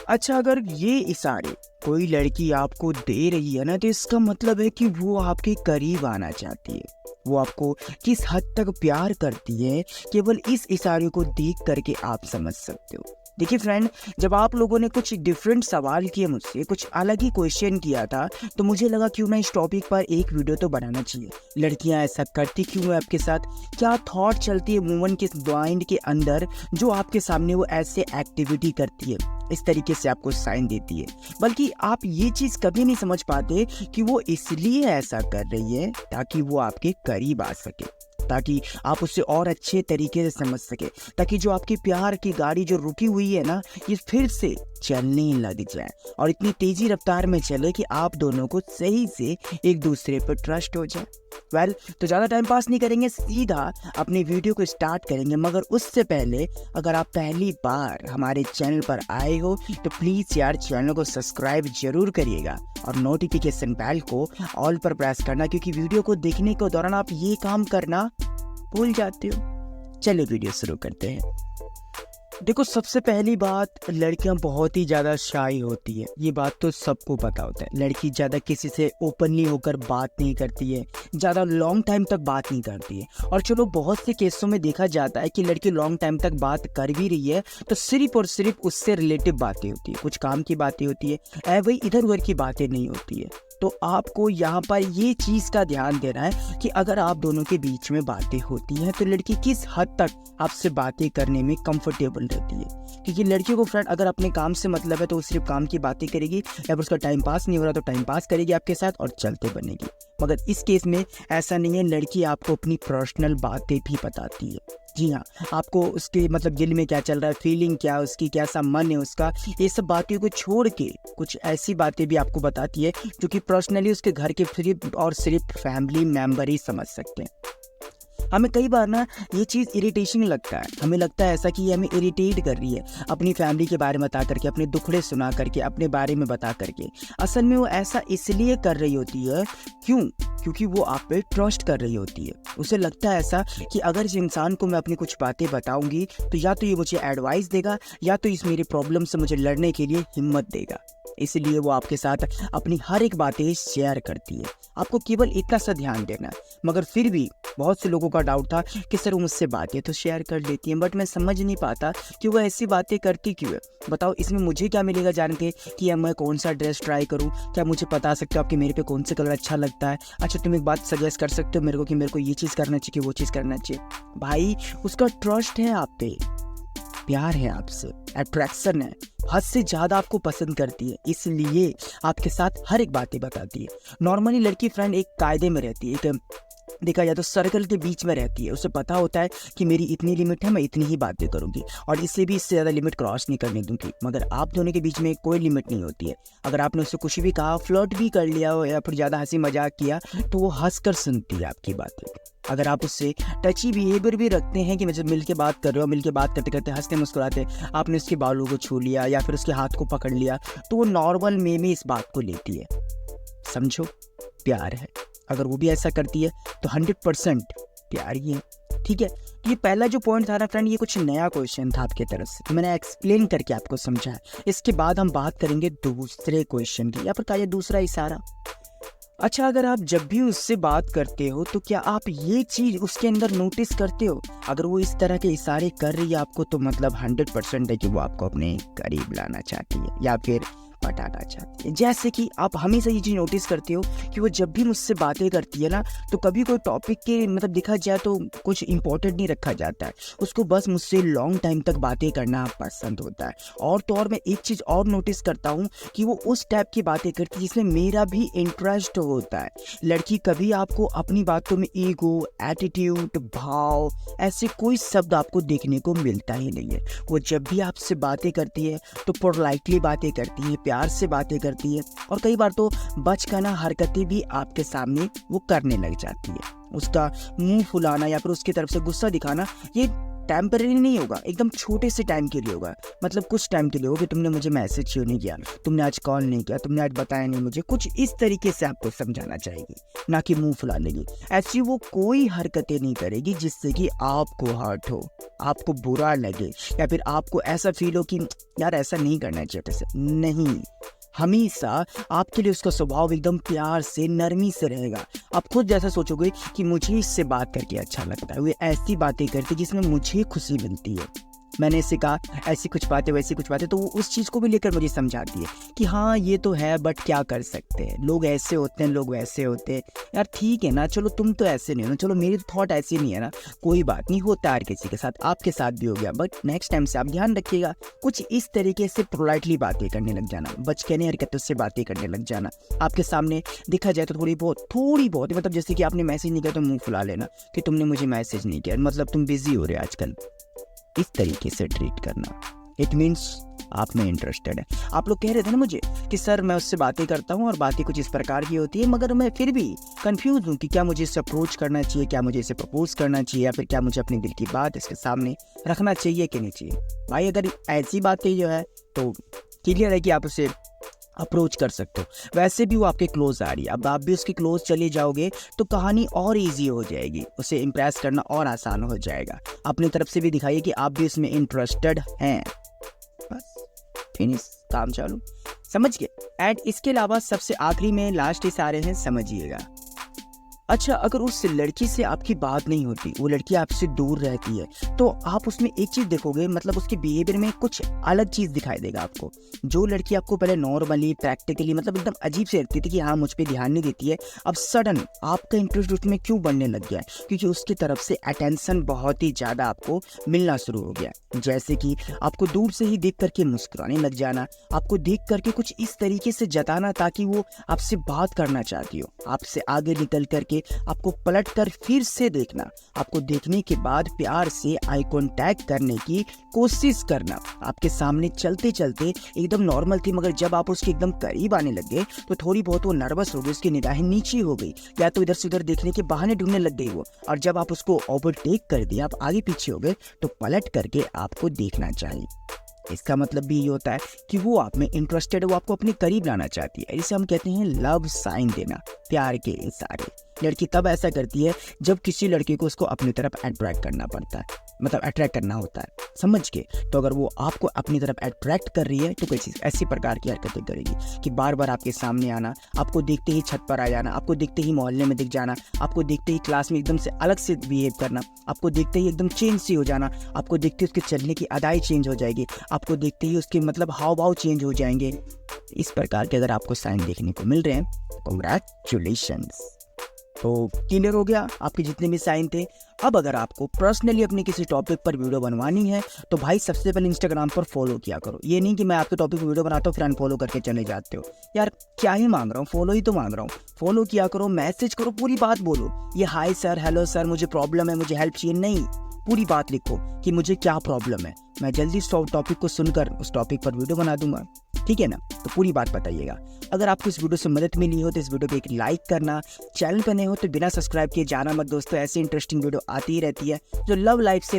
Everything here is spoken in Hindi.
अच्छा, अगर ये इशारे कोई लड़की आपको दे रही है ना, तो इसका मतलब है कि वो आपके करीब आना चाहती है। वो आपको किस हद तक प्यार करती है, केवल इस इशारे को देख करके आप समझ सकते हो। देखिए फ्रेंड, जब आप लोगों ने कुछ डिफरेंट सवाल किए मुझसे, कुछ अलग ही क्वेश्चन किया था, तो मुझे लगा क्यों ना इस टॉपिक पर एक वीडियो तो बनाना चाहिए। लड़कियां ऐसा करती क्यों है आपके साथ, क्या थॉट चलती है वुमन के माइंड के अंदर, जो आपके सामने वो ऐसे एक्टिविटी करती है, इस तरीके से आपको साइन देती है। बल्कि आप ये चीज़ कभी नहीं समझ पाते कि वो इसलिए ऐसा कर रही है ताकि वो आपके करीब आ सके, ताकि आप उससे और अच्छे तरीके से समझ सके, ताकि जो आपकी प्यार की गाड़ी जो रुकी हुई है ना, ये फिर से चलने लग जाए और इतनी तेजी रफ्तार में चले कि आप दोनों को सही से एक दूसरे पर ट्रस्ट हो जाए। तो ज़्यादा टाइम पास नहीं करेंगे, सीधा अपनी वीडियो को स्टार्ट करेंगे। मगर उससे पहले, अगर आप पहली बार हमारे चैनल पर आए हो तो प्लीज़ यार चैनल को सब्सक्राइब जरूर करिएगा और नोटिफिकेशन बेल को ऑल पर प्रेस करना, क्योंकि वीडियो को देखने के दौरान आप ये काम करना भूल जाते हो। चलिए वीडियो शुरू करते हैं। देखो, सबसे पहली बात, लड़कियां बहुत ही ज़्यादा शाई होती है। ये बात तो सबको पता होता है। लड़की ज़्यादा किसी से ओपनली होकर बात नहीं करती है, ज़्यादा लॉन्ग टाइम तक बात नहीं करती है। और चलो, बहुत से केसों में देखा जाता है कि लड़की लॉन्ग टाइम तक बात कर भी रही है तो सिर्फ और सिर्फ उससे रिलेटिव बातें होती है, कुछ काम की बातें होती है, वही इधर उधर की बातें नहीं होती है। तो आपको यहाँ पर ये चीज़ का ध्यान देना है कि अगर आप दोनों के बीच में बातें होती हैं तो लड़की किस हद तक आपसे बातें करने में कंफर्टेबल रहती है। क्योंकि लड़की को फ्रेंड, अगर अपने काम से मतलब है तो वो सिर्फ काम की बातें करेगी, या फिर उसका टाइम पास नहीं हो रहा तो टाइम पास करेगी आपके साथ और चलते बनेगी। मगर इस केस में ऐसा नहीं है, लड़की आपको अपनी पर्सनल बातें भी बताती है। जी हाँ, आपको उसके मतलब दिल में क्या चल रहा है, फीलिंग क्या, उसकी कैसा मन है उसका, ये सब बातें को छोड़ के कुछ ऐसी बातें भी आपको बताती है जो कि पर्सनली उसके घर के सिर्फ और सिर्फ फैमिली मेम्बर ही समझ सकते हैं। हमें कई बार ना ये चीज़ इरिटेशन लगता है, हमें लगता है ऐसा कि ये हमें इरिटेट कर रही है, अपनी फैमिली के बारे में बता करके, अपने दुखड़े सुना करके, अपने बारे में बता करके। असल में वो ऐसा इसलिए कर रही होती है, क्योंकि वो आप पे ट्रस्ट कर रही होती है। उसे लगता है ऐसा कि अगर इस इंसान को मैं अपनी कुछ बातें बताऊंगी तो या तो ये मुझे एडवाइस देगा, या तो इस मेरे प्रॉब्लम से मुझे लड़ने के लिए हिम्मत देगा। इसलिए वो आपके साथ अपनी हर एक बातें शेयर करती है। आपको केवल इतना सा ध्यान देना है। मगर फिर भी बहुत से लोगों का डाउट था कि सर वो मुझसे बातें तो शेयर कर लेती हैं, बट मैं समझ नहीं पाता कि वो ऐसी बातें करती क्यों है। बताओ, इसमें मुझे क्या मिलेगा जान के कि मैं कौन सा ड्रेस ट्राई करूं? क्या मुझे बता सकते हो आपके मेरे पे कौन सा कलर अच्छा लगता है? अच्छा, तुम एक बात सजेस्ट कर सकते हो मेरे को कि मेरे को ये चीज़ करना चाहिए कि वो चीज़ करना चाहिए? भाई, उसका ट्रस्ट है आप पे, प्यार है आपसे, अट्रैक्शन है, हद से ज़्यादा आपको पसंद करती है, इसलिए आपके साथ हर एक बातें बताती है। नॉर्मली लड़की फ्रेंड एक कायदे में रहती है, एक देखा जाए तो सर्कल के बीच में रहती है। उसे पता होता है कि मेरी इतनी लिमिट है, मैं इतनी ही बातें करूंगी और इससे भी इससे ज़्यादा लिमिट क्रॉस नहीं करने दूंगी। मगर आप दोनों के बीच में कोई लिमिट नहीं होती है। अगर आपने उससे कुछ भी कहा, फ्लर्ट भी कर लिया हो या फिर ज़्यादा हंसी मजाक किया, तो वो हंस कर सुनती है आपकी बातें। अगर आप उससे टची बिहेवियर भी रखते हैं कि मतलब मिल के बात कर रहे हो, मिल के बात करते करते हंसते मुस्कुराते आपने उसके बालों को छू लिया या फिर उसके हाथ को पकड़ लिया, तो वो नॉर्मल में इस बात को लेती है। समझो, प्यार है। अगर वो भी ऐसा करती है तो 100% प्यार ही है। ठीक है, ये पहला जो पॉइंट था ना फ्रेंड, ये कुछ नया क्वेश्चन था आपके तरफ से, तो मैंने एक्सप्लेन करके आपको समझाया। इसके बाद हम बात करेंगे दूसरे क्वेश्चन की, या फिर क्या दूसरा इशारा। अच्छा, अगर आप जब भी उससे बात करते हो तो क्या आप ये चीज़ उसके अंदर नोटिस करते हो? अगर वो इस तरह के इशारे कर रही है आपको, तो मतलब 100% है कि वो आपको अपने करीब लाना चाहती है या फिर पटाना चाहती है। जैसे कि आप हमेशा ये चीज़ नोटिस करते हो कि वो जब भी मुझसे बातें करती है ना, तो कभी कोई टॉपिक के मतलब देखा जाए तो कुछ इंपॉर्टेंट नहीं रखा जाता है। उसको बस मुझसे लॉन्ग टाइम तक बातें करना पसंद होता है। और तो और मैं एक चीज़ और नोटिस करता हूँ कि वो उस टाइप की बातें करती है जिसमें मेरा भी इंटरेस्ट होता है। लड़की कभी आपको अपनी बातों में ईगो, एटीट्यूड, भाव, ऐसे कोई शब्द आपको देखने को मिलता ही नहीं है। वो जब भी आपसे बातें करती है तो पोलाइटली बातें करती है, प्यार से बातें करती है, और कई बार तो बचकाना हरकतें भी आपके सामने वो करने लग जाती है। उसका मुंह फुलाना या फिर उसकी तरफ से गुस्सा दिखाना, ये टेम्परेरी नहीं होगा, एकदम छोटे से टाइम के लिए होगा। मतलब कुछ टाइम के लिए होगा कि तुमने मुझे मैसेज क्यों नहीं किया, तुमने आज कॉल नहीं किया, तुमने आज बताया नहीं मुझे, कुछ इस तरीके से आपको समझाना चाहेगी, ना कि मुंह फुला लेगी। ऐसी वो कोई हरकतें नहीं करेगी जिससे कि आपको हर्ट हो, आपको बुरा लगे, या फिर आपको ऐसा फील हो कि यार ऐसा नहीं करना चाहिए से। नहीं, हमेशा आपके लिए उसका स्वभाव एकदम प्यार से, नरमी से रहेगा। आप खुद जैसा सोचोगे कि मुझे इससे बात करके अच्छा लगता है, वो ऐसी बातें करती है जिसमें मुझे खुशी मिलती है। मैंने इससे कहा ऐसी कुछ बातें, वैसी कुछ बातें, तो वो उस चीज़ को भी लेकर मुझे समझाती है कि हाँ ये तो है, बट क्या कर सकते हैं, लोग ऐसे होते हैं, लोग वैसे होते हैं। यार ठीक है ना, चलो तुम तो ऐसे नहीं हो ना, चलो मेरी थॉट ऐसी नहीं है ना, कोई बात नहीं, होता है हर किसी के साथ, आपके साथ भी हो गया, बट नेक्स्ट टाइम से आप ध्यान रखिएगा। कुछ इस तरीके से पोलाइटली बातें करने लग जाना, बचकाने हरकतों से बातें करने लग जाना। आपके सामने दिखा जाए तो थोड़ी बहुत मतलब जैसे कि आपने मैसेज नहीं किया तो मुँह फुला लेना कि तुमने मुझे मैसेज नहीं किया, मतलब तुम बिजी हो रहे हो आजकल। इस तरीके से ट्रीट करना, इट मीन्स आप में इंटरेस्टेड है। आप लोग कह रहे थे ना मुझे कि सर मैं उससे बातें करता हूँ और बातें कुछ इस प्रकार की होती है, मगर मैं फिर भी कंफ्यूज हूँ कि क्या मुझे इससे अप्रोच करना चाहिए, क्या मुझे इसे प्रपोज करना चाहिए, या फिर क्या मुझे अपने दिल की बात इसके सामने रखना चाहिए कि नहीं चाहिए। भाई अगर ऐसी बातें जो है तो क्लियर है कि आप उसे अप्रोच कर सकते हो। वैसे भी वो आपके क्लोज आ रही है, अब आप भी उसके क्लोज चले जाओगे तो कहानी और इजी हो जाएगी, उसे इम्प्रेस करना और आसान हो जाएगा। अपनी तरफ से भी दिखाइए कि आप भी इसमें इंटरेस्टेड हैं, बस फिनिश, काम चालू। समझ गए। एंड इसके अलावा सबसे आखिरी में लास्ट इशारे हैं, समझिएगा। अच्छा, अगर उस लड़की से आपकी बात नहीं होती, वो लड़की आपसे दूर रहती है, तो आप उसमें एक चीज़ देखोगे, मतलब उसके बिहेवियर में कुछ अलग चीज़ दिखाई देगा आपको। जो लड़की आपको पहले नॉर्मली, प्रैक्टिकली, मतलब एकदम अजीब से लगती थी कि हाँ मुझ पे ध्यान नहीं देती है, अब सडन आपका इंटरेस्ट उसमें क्यों बढ़ने लग गया है? क्योंकि उसकी तरफ से अटेंशन बहुत ही ज़्यादा आपको मिलना शुरू हो गया। जैसे कि आपको दूर से ही देख करके मुस्कुराने लग जाना, आपको देख करके कुछ इस तरीके से जताना ताकि वो आपसे बात करना चाहती हो, आपसे आगे निकल करके आपको पलट कर फिर से देखना, आपको देखने के बाद प्यार से आई कांटेक्ट करने की कोशिश करना। आपके सामने चलते चलते एकदम नॉर्मल थी, मगर जब आप उसके एकदम करीब आने लगे तो थोड़ी बहुत वो नर्वस हो गई, उसकी निगाहें नीची हो गई, या तो इधर से उधर देखने के बहाने ढूंढने लग गई वो। और जब आप उसको ओवरटेक कर दिया, आप आगे पीछे हो गए, तो पलट करके आपको देखना चाहिए। इसका मतलब भी ये होता है कि वो आप में इंटरेस्टेड है, वो आपको अपने करीब लाना चाहती है। इसे हम कहते हैं लव साइन देना, प्यार के इशारे। लड़की तब ऐसा करती है जब किसी लड़के को उसको अपनी तरफ अट्रैक्ट करना पड़ता है, मतलब अट्रैक्ट करना होता है, समझ के। तो अगर वो आपको अपनी तरफ अट्रैक्ट कर रही है तो कैसी ऐसी प्रकार की हरकतें करेगी कि बार बार आपके सामने आना, आपको देखते ही छत पर आ जाना, आपको देखते ही मोहल्ले में दिख जाना, आपको देखते ही क्लास में एकदम से अलग से बिहेव करना, आपको देखते ही एकदम चेंज सी हो जाना, आपको देखते ही उसके चलने की अदाई चेंज हो जाएगी, आपको देखते ही उसके मतलब हाव भाव चेंज हो जाएंगे। इस प्रकार के अगर आपको साइन देखने को मिल रहे हैं, कांग्रेचुलेशंस। तो क्लियर हो गया आपके जितने भी साइन थे। अब अगर आपको पर्सनली अपने किसी टॉपिक पर वीडियो बनवानी है तो भाई सबसे पहले इंस्टाग्राम पर फॉलो किया करो। ये नहीं कि मैं आपके टॉपिक पर वीडियो बनाता हूँ फिर अनफॉलो करके चले जाते हो, यार क्या ही मांग रहा हूँ, फॉलो ही तो मांग रहा हूँ। फॉलो किया करो, मैसेज करो, पूरी बात बोलो। ये हाय सर, हेलो सर, मुझे प्रॉब्लम है, मुझे हेल्प चाहिए, नहीं, पूरी बात लिखो कि मुझे क्या प्रॉब्लम है। मैं जल्दी उस टॉपिक को सुनकर उस टॉपिक पर वीडियो बना दूंगा, ठीक है ना। तो पूरी बात बताइएगा। अगर आपको इस वीडियो से मदद मिली हो तो इस वीडियो को एक लाइक करना, चैनल पर नए हो तो बिना सब्सक्राइब किए जाना मत दोस्तों। ऐसी इंटरेस्टिंग वीडियो आती ही रहती है जो लव लाइफ से